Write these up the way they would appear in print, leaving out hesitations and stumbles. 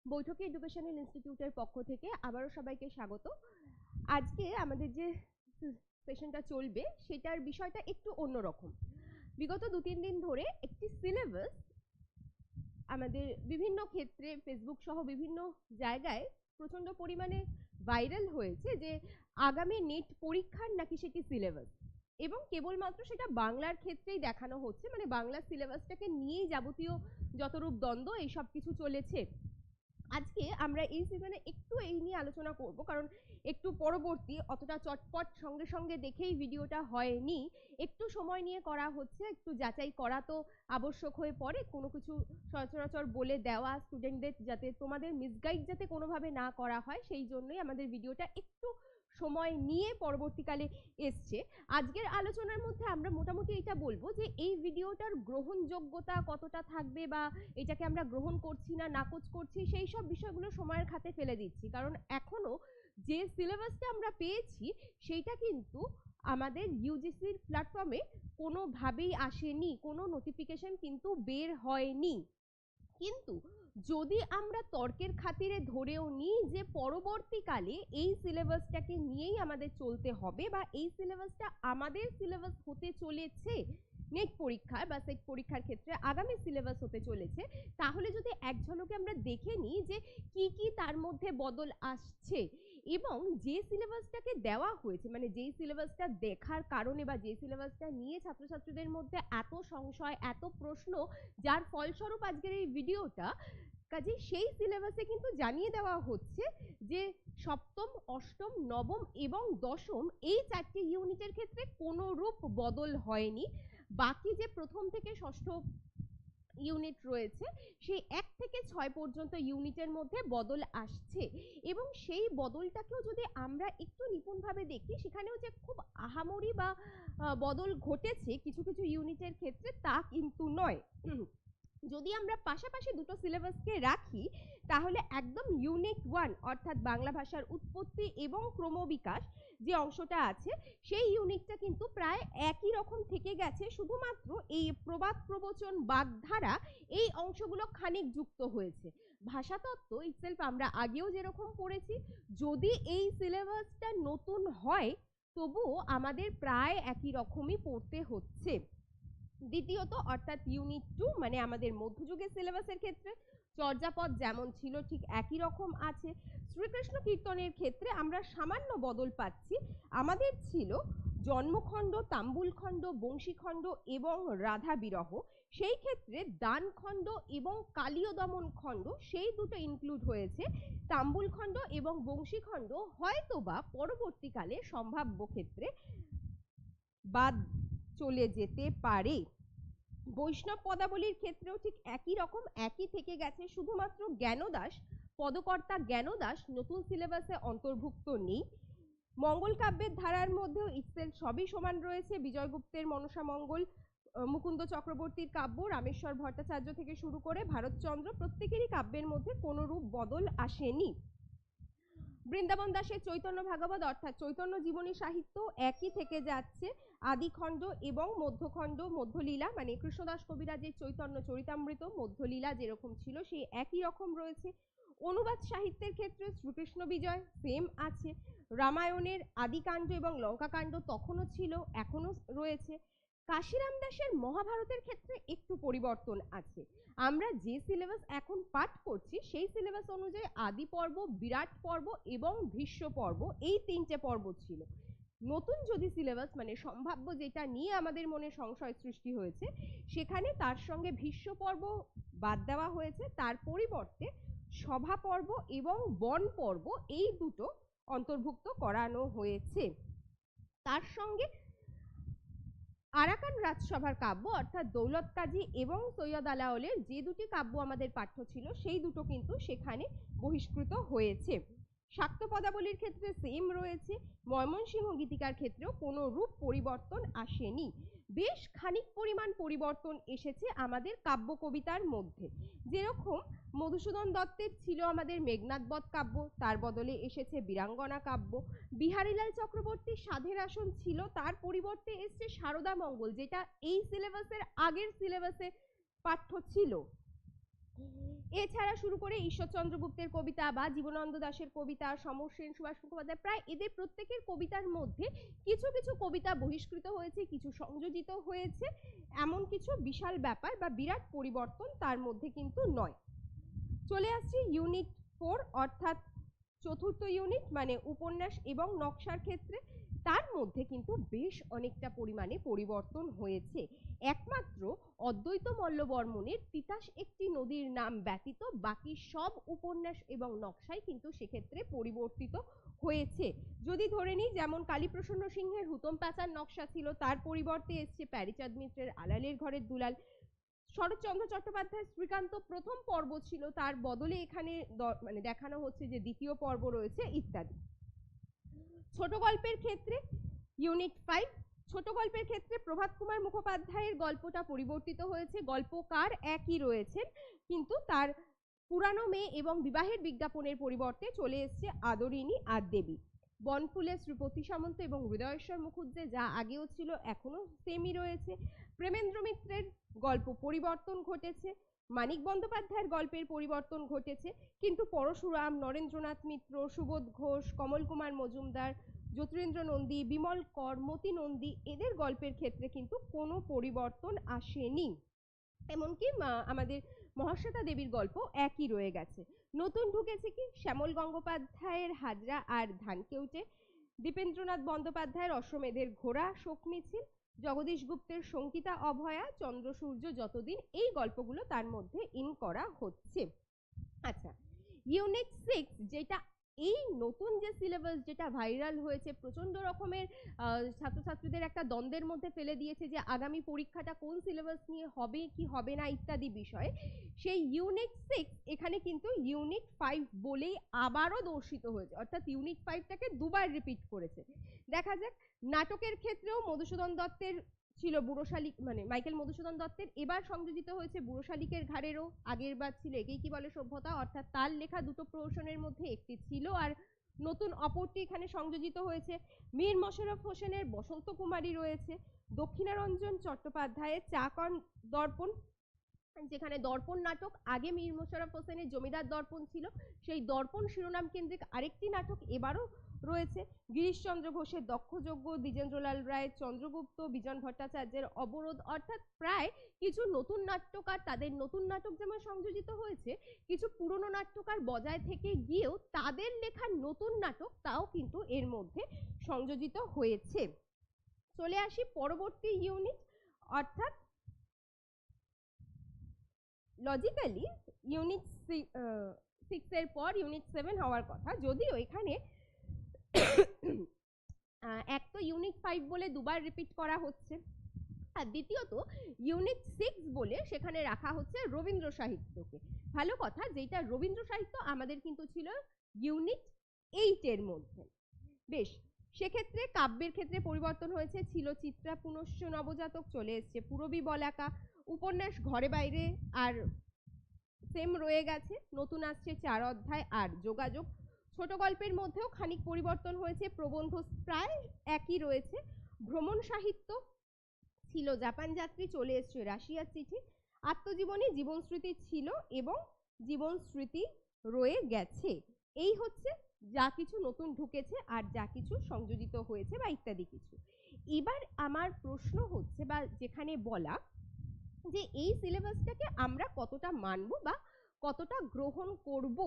বৈঠকি educational ইনস্টিটিউটের পক্ষ থেকে আবারও সবাইকে স্বাগত। আজকে আমাদের যে সেশনটা চলবে সেটার বিষয়টা একটু অন্যরকম। বিগত 2-3 দিন ধরে একটি সিলেবাস আমাদের বিভিন্ন ক্ষেত্রে ফেসবুক সহ বিভিন্ন জায়গায় প্রচন্ড পরিমাণে ভাইরাল হয়েছে যে আগামী নেট পরীক্ষার নাকি সেটি সিলেবাস, এবং কেবলমাত্র সেটা বাংলার ক্ষেত্রেই দেখানো হচ্ছে, মানে বাংলা সিলেবাসটাকে নিয়েই যাবতীয় যতরূপ দ্বন্দ্ব এই সব কিছু চলেছে। আজকে আমরা এই সিজনে একটু এই নিয়ে আলোচনা করব, কারণ একটু পরবর্তী অতটা চটপট সঙ্গে সঙ্গে দেখেই ভিডিওটা হয়নি, একটু সময় নিয়ে করা হচ্ছে, একটু যাচাই করা তো আবশ্যক হয়ে পড়ে। কোনো কিছু সচরাচর বলে দেওয়া স্টুডেন্টদের যাতে তোমাদের মিসগাইড যাতে কোনোভাবে না করা হয়, সেই জন্যই আমাদের ভিডিওটা একটু সময় নিয়ে পরবর্তীকালে এসছে। আজকের আলোচনার মধ্যে আমরা মোটামুটি এটা বলবো যে এই ভিডিওটার গ্রহণযোগ্যতা কতটা থাকবে, বা এটাকে আমরা গ্রহণ করছি না নাকচ করছি, সেই সব বিষয়গুলো সময়ের খাতে ফেলে দিচ্ছি, কারণ এখনো যে সিলেবাসটা আমরা পেয়েছি সেইটা কিন্তু আমাদের ইউজিসির প্ল্যাটফর্মে কোনোভাবেই আসেনি, কোনো নোটিফিকেশন কিন্তু বের হয়নি। কিন্তু যদি আমরা তর্কের খাতিরে ধরেও নিই যে পরবর্তীকালে এই সিলেবাসটাকে নিয়েই আমাদের চলতে হবে, বা এই সিলেবাসটা আমাদের সিলেবাস হতে চলেছে নেট পরীক্ষার বা সেট পরীক্ষার ক্ষেত্রে আগামী সিলেবাস হতে চলেছে, তাহলে যদি এক ঝলকে আমরা দেখে নিই যে কি কি তার মধ্যে বদল আসছে, এবং যে সিলেবাসটাকে দেওয়া হয়েছে, মানে যেই সিলেবাসটা দেখার কারণে বা যে সিলেবাসটা নিয়ে ছাত্রছাত্রীদের মধ্যে এত সংশয় এত প্রশ্ন, যার ফলস্বরূপ আজকের এই ভিডিওটা, কাজে সেই সিলেবাসে কিন্তু জানিয়ে দেওয়া হচ্ছে যে সপ্তম, অষ্টম, নবম এবং দশম এই 4টি ইউনিটের ক্ষেত্রে কোনো রূপ বদল হয়নি। বাকি যে প্রথম থেকে ষষ্ঠ ইউনিট রয়েছে সেই 1 থেকে 6 পর্যন্ত ইউনিটের মধ্যে বদল আসছে, এবং সেই বদলটাকেও যদি আমরা একটু নিপুণভাবে দেখি, সেখানেও যে খুব আহামরি বা বদল ঘটেছে কিছু কিছু ইউনিটের ক্ষেত্রে তা কিন্তু নয়। যদি আমরা পাশাপাশি দুটো সিলেবাসকে রাখি, তাহলে একদম ইউনিট 1 অর্থাৎ বাংলা ভাষার উৎপত্তি এবং ক্রমবিকাশ যে অংশটা আছে, সেই ইউনিটটা কিন্তু প্রায় একই রকম থেকে গেছে, শুধুমাত্র এই প্রবাদ প্রবচন বাগধারা এই অংশগুলো খানিক যুক্ত হয়েছে। ভাষাতত্ত্ব ইটসেলফ আমরা আগেও যেরকম পড়েছি, যদি এই সিলেবাসটা নতুন হয় তবুও আমাদের প্রায় একই রকমই পড়তে হচ্ছে। দ্বিতীয়ত অর্থাৎ ইউনিট 2 মানে আমাদের মধ্যযুগের সিলেবাসের ক্ষেত্রে চর্যাপদ যেমন ছিল ঠিক একই রকম আছে। শ্রীকৃষ্ণ কীর্তনের ক্ষেত্রে আমরা সামান্য বদল পাচ্ছি। আমাদের ছিল জন্মখণ্ড, তাম্বুলখণ্ড, বংশীখণ্ড এবং রাধা বিরহ, সেই ক্ষেত্রে দানখণ্ড এবং কালীয় দমন খণ্ড সেই দুটো ইনক্লুড হয়েছে। তাম্বুলখণ্ড এবং বংশীখণ্ড হয়তোবা পরবর্তীকালে সম্ভাব্য ক্ষেত্রে বাদ চলে যেতে পারে। বৈষ্ণব পদাবলীর ক্ষেত্রেও ঠিক একই রকম একই থেকে গেছে, শুধুমাত্র জ্ঞানদাস, পদকর্তা জ্ঞানদাস নতুন সিলেবাসে অন্তর্ভুক্ত নেই। মঙ্গল কাব্যের ধারার মধ্যেও ইটসেলফ সবই সমান রয়েছে। বিজয়গুপ্তের মনসা মঙ্গল, মুকুন্দ চক্রবর্তীর কাব্য, রামেশ্বর ভট্টাচার্য থেকে শুরু করে ভারতচন্দ্র, প্রত্যেকেরই কাব্যের মধ্যে কোনো রূপ বদল আসেনি। বৃন্দাবন দাসের চৈতন্য ভাগবত অর্থাৎ চৈতন্য জীবনী সাহিত্য একই থেকে যাচ্ছে। আদিখণ্ড এবং মধ্যখণ্ড, মধ্যলীলা মানে কৃষ্ণদাস কবিরাজের চৈতন্য চরিতামৃত, মধ্যলীলা যেরকম ছিল সেই একই রকম রয়েছে। অনুবাদ সাহিত্যের ক্ষেত্রে শ্রীকৃষ্ণ বিজয় সেম আছে। রামায়ণের আদিকাণ্ড এবং লঙ্কাকাণ্ড তখনও ছিল, এখনো রয়েছে। কাশিরাম দাসের মহাভারতের ক্ষেত্রে একটু পরিবর্তন আছে। আমরা যে সিলেবাস এখন পাঠ করছি সেই সিলেবাস অনুযায়ী আদি পর্ব, বিরাট পর্ব এবং ভীষ্ম পর্ব এই 3টে পর্ব ছিল। নতুন যদি সিলেবাস মানে সম্ভাব্য যেটা নিয়ে আমাদের মনে সংশয় সৃষ্টি হয়েছে, সেখানে তার সঙ্গে ভীষ্ম পর্ব বাদ দেওয়া হয়েছে, তার পরিবর্তে সভা পর্ব এবং বন পর্ব এই দুটো অন্তর্ভুক্ত করানো হয়েছে। তার সঙ্গে আরাকান রাজসভার কাব্য অর্থাৎ দৌলত কাজী এবং সৈয়দ আলাওলের যে দুটি কাব্য আমাদের পাঠ্য ছিল সেই দুটো কিন্তু সেখানে বহিষ্কৃত হয়েছে। শাক্ত পদাবলীর ক্ষেত্রে সেম রয়েছে। ময়মনসিংহ গীতিকার ক্ষেত্রেও কোনো রূপ পরিবর্তন আসেনি। বেশ খানিক পরিমাণ পরিবর্তন এসেছে আমাদের কাব্য কবিতার মধ্যে। যেরকম মধুসূদন দত্তের ছিল আমাদের মেঘনাদবধ কাব্য, তার বদলে এসেছে বীরাঙ্গনা কাব্য। বিহারীলাল চক্রবর্তীর সাধের আসন ছিল, তার পরিবর্তে এসছে সারদা মঙ্গল, যেটা এই সিলেবাসের আগের সিলেবাসে পাঠ্য ছিল। এছাড়া শুরু করে ঈশ্বরচন্দ্র গুপ্তের কবিতা বা জীবনানন্দ দাশের কবিতা, সমর সেন, সুভাষ মুখোপাধ্যায়, প্রায় এদের প্রত্যেকের কবিতার মধ্যে কিছু কিছু কবিতা বহিষ্কৃত হয়েছে, কিছু সংযোজিত হয়েছে, এমন কিছু বিশাল ব্যাপার বা বিরাট পরিবর্তন তার মধ্যে কিন্তু নয়। চলে আসছি ইউনিট 4 অর্থাৎ চতুর্থ ইউনিট মানে উপন্যাস এবং নকশার ক্ষেত্রে। তার মধ্যে কিন্তু বেশ অনেকটা পরিমাণে পরিবর্তন হয়েছে। একমাত্র অদ্বৈত মল্লবর্মণের তিতাস একটি নদীর নাম ব্যতীত বাকি সব উপন্যাস এবং নকশাই কিন্তু সেক্ষেত্রে পরিবর্তিত হয়েছে। যদি ধরে নিই, যেমন কালীপ্রসন্ন সিংহের হুতম প্যাঁচার নকশা ছিল, তার পরিবর্তে এসছে প্যারীচাঁদ মিত্রের আলালের ঘরের দুলাল। শরৎচন্দ্র চট্টোপাধ্যায় শ্রীকান্ত প্রথম পর্ব ছিল, তার বদলে এখানে মানে দেখানো হচ্ছে যে দ্বিতীয় পর্ব রয়েছে ইত্যাদি। ছোট গল্পের ক্ষেত্রে ইউনিট 5, ছোট গল্পের ক্ষেত্রে প্রভাত কুমার মুখোপাধ্যায়ের গল্পটা পরিবর্তিত হয়েছে। গল্পকার একই রয়েছেন, কিন্তু তার পুরানো মেয়ে এবং বিবাহের বিজ্ঞাপনের পরিবর্তে চলে এসছে আদরিণী আর দেবী। বনফুলের শ্রীপতি সামন্ত এবং হৃদয়েশ্বর মুখুজ্জে যা আগেও ছিল এখনো সেমই রয়েছে। প্রেমেন্দ্র মিত্রের গল্প পরিবর্তন ঘটেছে, মানিক বন্দ্যোপাধ্যায়ের গল্পের পরিবর্তন ঘটেছে, কিন্তু পরশুরাম, নরেন্দ্রনাথ মিত্র, সুবোধ ঘোষ, কমল কুমার মজুমদার, জ্যোতিরেন্দ্র নন্দী, বিমল কর, মতি নন্দী এদের গল্পের ক্ষেত্রে কিন্তু কোনো পরিবর্তন আসেনি। এমনকি আমাদের মহাশ্বেতা দেবীর গল্প একই রয়ে গেছে। নতুন ঢুকেছে কি শ্যামল গঙ্গোপাধ্যায়ের হাজরা আর ধানকেউটে, দীপেন্দ্রনাথ বন্দ্যোপাধ্যায়ের অশ্বমেধের ঘোড়া, শোক মিছিল, জগদীশ গুপ্তের সঙ্গীতা অভয়া, চন্দ্র সূর্য যতদিন, এই গল্পগুলো তার মধ্যে ইন করা হচ্ছে। আচ্ছা, ইউনিট 6 যেটা এই নতুন যে সিলেবাস যেটা ভাইরাল হয়েছে, প্রচন্ড রকমের ছাত্রছাত্রীদের একটা দ্বন্দ্বের মধ্যে ফেলে দিয়েছে যে আগামী পরীক্ষাটা কোন সিলেবাস নিয়ে হবে কি হবে না ইত্যাদি বিষয়ে, সেই ইউনিট 6 এখানে কিন্তু ইউনিট 5 বলেই আবারও দর্শিত হয়েছে, অর্থাৎ ইউনিট 5টাকে দুবার রিপিট করেছে। দেখা যাক, নাটকের ক্ষেত্রেও মধুসূদন দত্তের ছিল বুড়ো শালিক, মানে মাইকেল মধুসূদন দত্তের এবার সংযোজিত হয়েছে বুড়ো শালিকের ঘাড়েরও। আগের বার ছিল একেই কি বলে সভ্যতা, অর্থাৎ তার লেখা দুটো প্রহসনের মধ্যে একটি ছিল আর নতুন অপরটি এখানে সংযোজিত হয়েছে। মীর মশাররফ হোসেনের বসন্ত কুমারী রয়েছে, দক্ষিণারঞ্জন চট্টোপাধ্যায়ের চাকন দর্পণ, যেখানে দর্পণ নাটক, আগে মীর মশাররফ হোসেনের জমিদার দর্পণ ছিল, সেই দর্পণ শিরোনাম কেন্দ্রিক আরেকটি নাটক এবারও রয়েছে। গিরিশচন্দ্র ঘোষের দক্ষযজ্ঞ, দ্বিজেন্দ্রলাল রায়ের চন্দ্রগুপ্ত, বিজন ভট্টাচার্যের অবরোধ, অর্থাৎ প্রায় কিছু নতুন নাট্যকার তাদের নতুন নাটক যেমন সংযোজিত হয়েছে, কিছু পুরনো নাট্যকার বজায় থেকে গিয়েও তাদের লেখা নতুন নাটক তাও কিন্তু এর মধ্যে সংযোজিত হয়েছে। চলে আসি পরবর্তী ইউনিট, অর্থাৎ লজিক্যালি ইউনিট 6 এর পর ইউনিট 7 হওয়ার কথা, যদিও এখানে এক তো ইউনিট 5 বলে দুবার রিপিট করা হচ্ছে, আর দ্বিতীয়ত ইউনিট 6 বলে সেখানে রাখা হচ্ছে রবীন্দ্র সাহিত্যকে। ভালো কথা, যেটা রবীন্দ্র সাহিত্য আমাদের কিন্তু ছিল ইউনিট 8 এর মধ্যে। বেশ, সেক্ষেত্রে কাব্যের ক্ষেত্রে পরিবর্তন হয়েছে, ছিল চিত্রা পুনশ্চ নবজাতক, চলে এসছে পুরবী বলাকা, উপন্যাস ঘরে বাইরে আর সেম রয়ে গেছে, নতুন আসছে 4 অধ্যায় আর যোগাযোগ। ছোট গল্পের মধ্যেও খানিক পরিবর্তন হয়েছে, প্রবন্ধ প্রায় একই রয়েছে। ভ্রমণ সাহিত্য ছিল জাপান যাত্রী, চলে এসছে রাশিয়ার চিঠি। আত্মজীবনী জীবন স্মৃতি ছিল এবং জীবন স্মৃতি রয়ে গেছে। এই হচ্ছে যা কিছু নতুন ঢুকেছে আর যা কিছু সংযোজিত হয়েছে বা ইত্যাদি কিছু। এবার আমার প্রশ্ন হচ্ছে, বা যেখানে বলা যে এই সিলেবাসটাকে আমরা কতটা মানব বা কতটা গ্রহণ করব,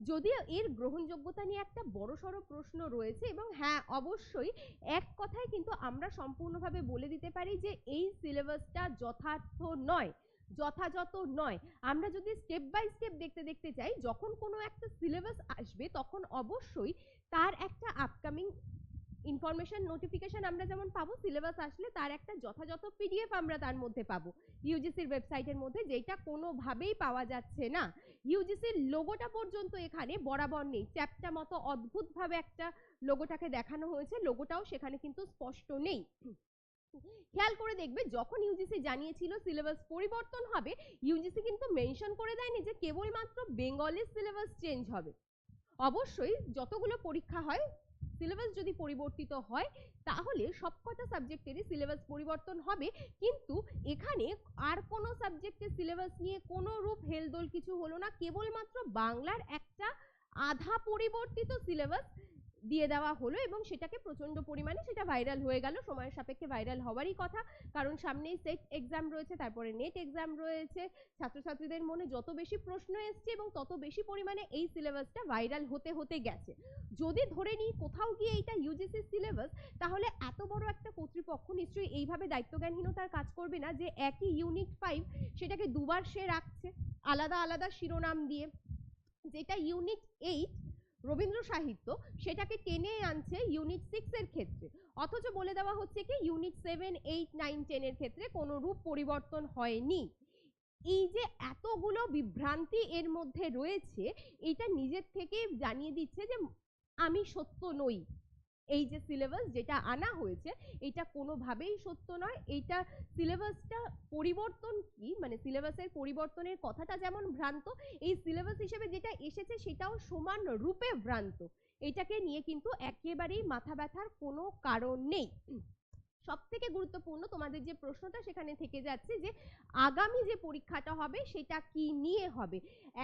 যদিও এর গ্রহণযোগ্যতা নিয়ে একটা বড়সড় প্রশ্ন রয়েছে। এবং হ্যাঁ, অবশ্যই এক কথায় কিন্তু আমরা সম্পূর্ণভাবে বলে দিতে পারি যে এই সিলেবাসটা যথার্থ নয়, যথাযথ নয়। আমরা যদি স্টেপ বাই স্টেপ দেখতে দেখতে চাই, যখন কোনো একটা সিলেবাস আসবে তখন অবশ্যই তার একটা আপকামিং ইনফরমেশন নোটিফিকেশন আমরা যেমন পাবো, সিলেবাস আসলে তার একটা যথাযথ পিডিএফ আমরা তার মধ্যে পাবো ইউজিসির ওয়েবসাইটের মধ্যে, যেটা কোনোভাবেই পাওয়া যাচ্ছে না। ইউজিসির লোগোটা পর্যন্ত এখানে বরাবর নেই, চ্যাপ্টা মতো অদ্ভুতভাবে একটা লোগোটাকে দেখানো হয়েছে, লোগোটাও সেখানে কিন্তু স্পষ্ট নেই। খেয়াল করে দেখবে, যখন ইউজিসি জানিয়েছিল সিলেবাস পরিবর্তন হবে, ইউজিসি কিন্তু মেনশন করে দেয়নি যে কেবলমাত্র বেঙ্গলের সিলেবাস চেঞ্জ হবে। অবশ্যই যতগুলো পরীক্ষা হয় সিলেবাস যদি পরিবর্তিত হয় তাহলে সবকটা সাবজেক্টেরই সিলেবাস পরিবর্তন হবে, কিন্তু এখানে আর কোনো সাবজেক্টের সিলেবাস নিয়ে কোনো রূপ হেলদোল কিছু হলো না, কেবলমাত্র বাংলার একটা আধা পরিবর্তিত সিলেবাস দিয়ে দেওয়া হলো এবং সেটাকে প্রচন্ড পরিমাণে সেটা ভাইরাল হয়ে গেল। সময়ের সাপেক্ষে ভাইরাল হওয়ারই কথা, কারণ সামনেই সেট এক্সাম রয়েছে, তারপরে নেট এক্সাম রয়েছে। ছাত্রছাত্রীদের মনে যত বেশি প্রশ্ন এসছে এবং তত বেশি পরিমাণে এই সিলেবাসটা ভাইরাল হতে হতে গেছে। যদি ধরে নিই কোথাও গিয়ে এইটা ইউজিসি সিলেবাস, তাহলে এত বড় একটা কর্তৃপক্ষ নিশ্চয়ই এইভাবে দায়িত্বজ্ঞানহীনতার কাজ করবে না যে একই ইউনিট 5 সেটাকে দুবার সে রাখছে আলাদা আলাদা শিরোনাম দিয়ে। যেটা ইউনিট 8 রবীন্দ্র সাহিত্য সেটাকে টেনে আনছে ইউনিট 6 এর ক্ষেত্রে, অথচ বলে দেওয়া হচ্ছে কি ইউনিট 7, 8, 9, 10 এর ক্ষেত্রে কোনো রূপ পরিবর্তন হয়নি। এই যে এতগুলো বিভ্রান্তি এর মধ্যে রয়েছে, এটা নিজের থেকে জানিয়ে দিচ্ছে যে আমি সত্য নই। এই যে সিলেবাস যেটা আনা হয়েছে এটা কোনোভাবেই সত্য নয়। এইটা সিলেবাসটা পরিবর্তন কি, মানে সিলেবাসের পরিবর্তনের কথাটা যেমন ভ্রান্ত, এই সিলেবাস হিসেবে যেটা এসেছে সেটাও সমান রূপে ভ্রান্ত। এটাকে নিয়ে কিন্তু একেবারেই মাথা ব্যথার কোনো কারণ নেই। সব থেকে গুরুত্বপূর্ণ তোমাদের যে প্রশ্নটা সেখানে থেকে যাচ্ছে যে আগামী যে পরীক্ষাটা হবে সেটা কি নিয়ে হবে।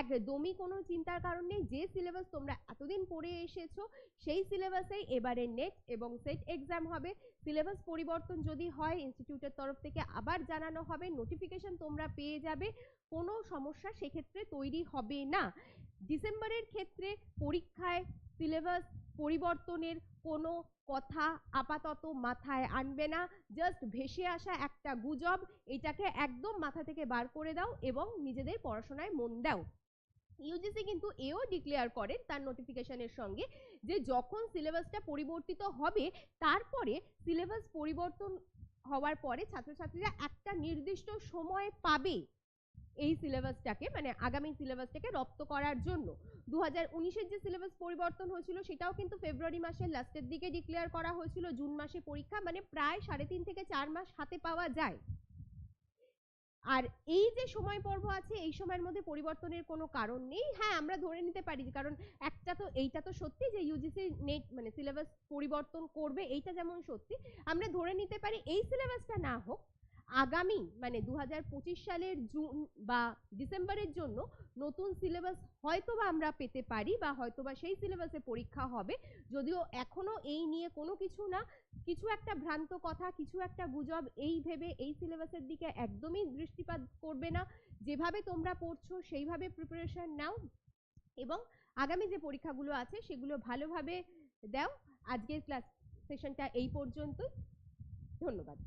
একদমই কোনো চিন্তার কারণ নেই, যে সিলেবাস তোমরা এতদিন পড়ে এসেছো সেই সিলেবাসেই এবারে নেট এবং সেট এক্সাম হবে। সিলেবাস পরিবর্তন যদি হয় ইনস্টিটিউটের তরফ থেকে আবার জানানো হবে, নোটিফিকেশন তোমরা পেয়ে যাবে, কোনো সমস্যা সেক্ষেত্রে তৈরি হবে না। ডিসেম্বরের ক্ষেত্রে পরীক্ষায় সিলেবাস পরিবর্তনের কোনো কথা আপাতত মাথায় আনবে না, জাস্ট ভেসে আসা একটা গুজব, এটাকে একদম মাথা থেকে বার করে দাও এবং নিজেদের পড়াশোনায় মন দাও। ইউজিসি কিন্তু এও ডিক্লেয়ার করেন তার নোটিফিকেশনের সঙ্গে যে যখন সিলেবাসটা পরিবর্তিত হবে তারপরে সিলেবাস পরিবর্তন হওয়ার পরে ছাত্রছাত্রীরা একটা নির্দিষ্ট সময় পাবে এই সিলেবাসটাকে, মানে আগামী সিলেবাসটাকে রপ্ত করার জন্য। 2019-এর যে সিলেবাস পরিবর্তন হয়েছিল সেটাও কিন্তু ফেব্রুয়ারি মাসের লাস্টের দিকে ডিক্লেয়ার করা হয়েছিল, জুন মাসে পরীক্ষা, মানে প্রায় 3.5 থেকে 4 মাস হাতে পাওয়া যায়। আর এই যে সময় পর্ব আছে এই সময়ের মধ্যে পরিবর্তনের কোনো কারণ নেই। হ্যাঁ, আমরা ধরে নিতে পারি, কারণ এইটা তো সত্যি যে ইউজিসি নেট মানে সিলেবাস পরিবর্তন করবে, এইটা যেমন সত্যি, আমরা ধরে নিতে পারি এই সিলেবাসটা না হোক আগামী মানে 2025 সালের জুন বা ডিসেম্বরের জন্য নতুন সিলেবাস হয়তোবা আমরা পেতে পারি বা হয়তোবা সেই সিলেবাসে পরীক্ষা হবে। যদিও এখনো এই নিয়ে কোনো কিছু না, কিছু একটা ভ্রান্ত কথা, কিছু একটা গুজব, এই ভেবে এই সিলেবাসের দিকে একদমই দৃষ্টিপাত করবে না। যেভাবে তোমরা পড়ছো সেইভাবে প্রিপারেশন নাও এবং আগামী যে পরীক্ষাগুলো আছে সেগুলো ভালোভাবে দাও। আজকের ক্লাস সেশনটা এই পর্যন্তই। ধন্যবাদ।